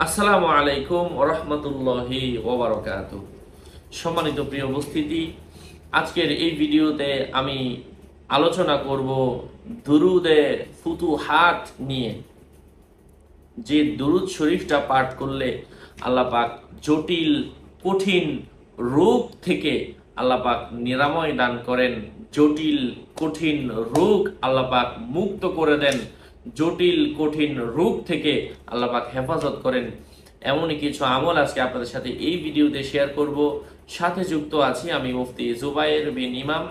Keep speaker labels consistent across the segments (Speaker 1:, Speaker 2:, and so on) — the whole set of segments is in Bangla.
Speaker 1: আসসালামু আলাইকুম ওয়া রাহমাতুল্লাহি ওয়া বারাকাতুহু। সম্মানিত প্রিয় উপস্থিতি, আজকের এই ভিডিওতে আমি আলোচনা করব দুরুদে ফুতুহাত নিয়ে। যে দুরুদ শরীফটা পাঠ করলে আল্লাহ পাক জটিল কঠিন রোগ থেকে আল্লাহ পাক নিরাময় দান করেন, জটিল কঠিন রোগ আল্লাহ পাক মুক্ত করে দেন, জটিল কঠিন রোগ থেকে আল্লাহ পাক হেফাজত করেন। এমনই কিছু আমল আজকে আপনাদের সাথে এই ভিডিওতে শেয়ার করব। সাথে যুক্ত আছি আমি মুফতি জুবায়ের বিন ইমাম।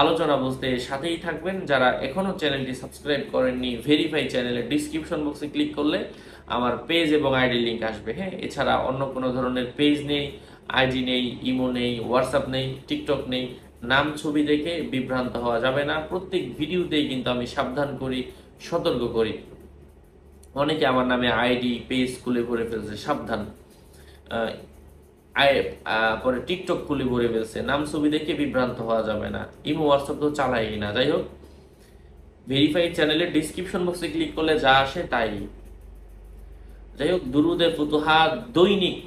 Speaker 1: আলোচনা বুঝতে সাথেই থাকবেন। যারা এখনো চ্যানেলটি সাবস্ক্রাইব করেননি, ভেরিফাই চ্যানেলের ডিসক্রিপশন বক্সে ক্লিক করলে আমার পেজ এবং আইডি লিংক আসবে। হ্যাঁ, এছাড়া অন্য কোনো ধরনের পেজ নেই, আইডি নেই, ইমো নেই, হোয়াটসঅ্যাপ নেই, টিকটক নেই। নাম ছবি দেখে বিভ্রান্ত হওয়া যাবে না। প্রত্যেক ভিডিওতেই কিন্তু আমি সাবধান করি, সতর্ক করি। অনেকে আমার নামে আইডি পেজ খুলে ভরে ফেলছে, সাবধান। পরে টিকটক খুলে ভরে ফেলছে, নাম ছবি দেখে বিভ্রান্ত হওয়া যাবে না। ইমো হোয়াটসঅ্যাপ তো চালাই না। যাই হোক, ভেরিফাইড চ্যানেলের ডিসক্রিপশন বক্সে ক্লিক করলে যা আসে তাই। যাই হোক, দুরুদে ফুতুহাত দৈনিক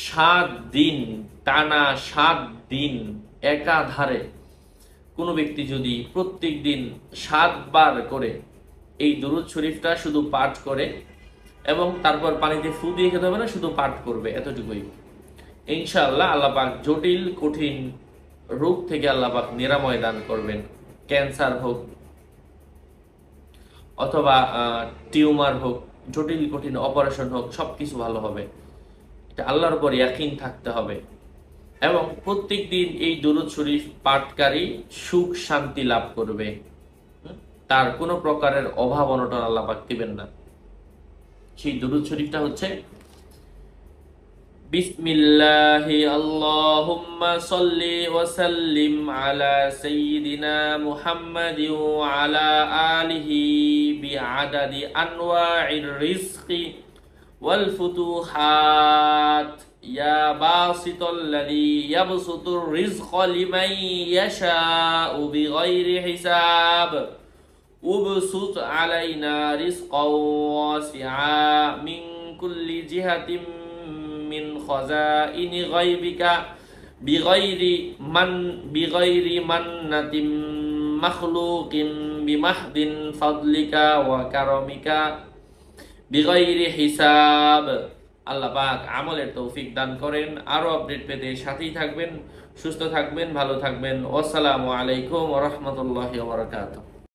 Speaker 1: 7 দিন টানা, 7 দিন একাধারে কোনো ব্যক্তি যদি প্রত্যেক দিন 7 বার করে এই দুরুদ শরীফটা শুধু পাঠ করে এবং তারপর পানিতে ফু দিয়ে খেতে হবে না, শুধু পাঠ করবে, এতটুকুই, ইনশাআল্লাহ আল্লাহ পাক জটিল কঠিন রোগ থেকে আল্লাহ পাক নিরাময় দান করবেন। ক্যান্সার হোক অথবা টিউমার হোক, জটিল কঠিন অপারেশন হোক, সবকিছু ভালো হবে। এটা আল্লাহর উপর ইয়াকিন থাকতে হবে। এবং প্রত্যেক দিন এই দুরূদ শরীফ পাঠকারী সুখ শান্তি লাভ করবে, তার কোনো প্রকারের অভাব অনটন আল্লাহ পাক দিবেন না। সেই দুরূদ শরীফটা হচ্ছে বিসমিল্লাহি আল্লাহুম্মা সাল্লি ওয়া সাল্লিম আলা সাইয়্যিদিনা মুহাম্মাদিন ওয়া আলা আলিহি বিআদাদি আনওয়াইর রিজকি ওয়াল ফুতুহাত ইয়া বাসিতাল্লাযী ইয়াবসুতুর রিজকা লিমান ইয়াশাউ বিগাইরি হিসাব উবসুত আলাইনা রিজকাও ওয়াসিআ মিন কুল্লি জিহাতিন মিন খাযাইনি গায়বিকা বিগাইরি মান্নাতিন মাখলুকিন বিমাহদিন ফাদলিকা ওয়া কারামিকা বিগাইরি হিসাব। আল্লাহ পাক আমলের তৌফিক দান করেন। আরো আপডেট পেতে সাথেই থাকবেন। সুস্থ থাকবেন, ভালো থাকবেন। আসসালামু আলাইকুম ওয়া রাহমাতুল্লাহি ওয়া বারাকাতুহু।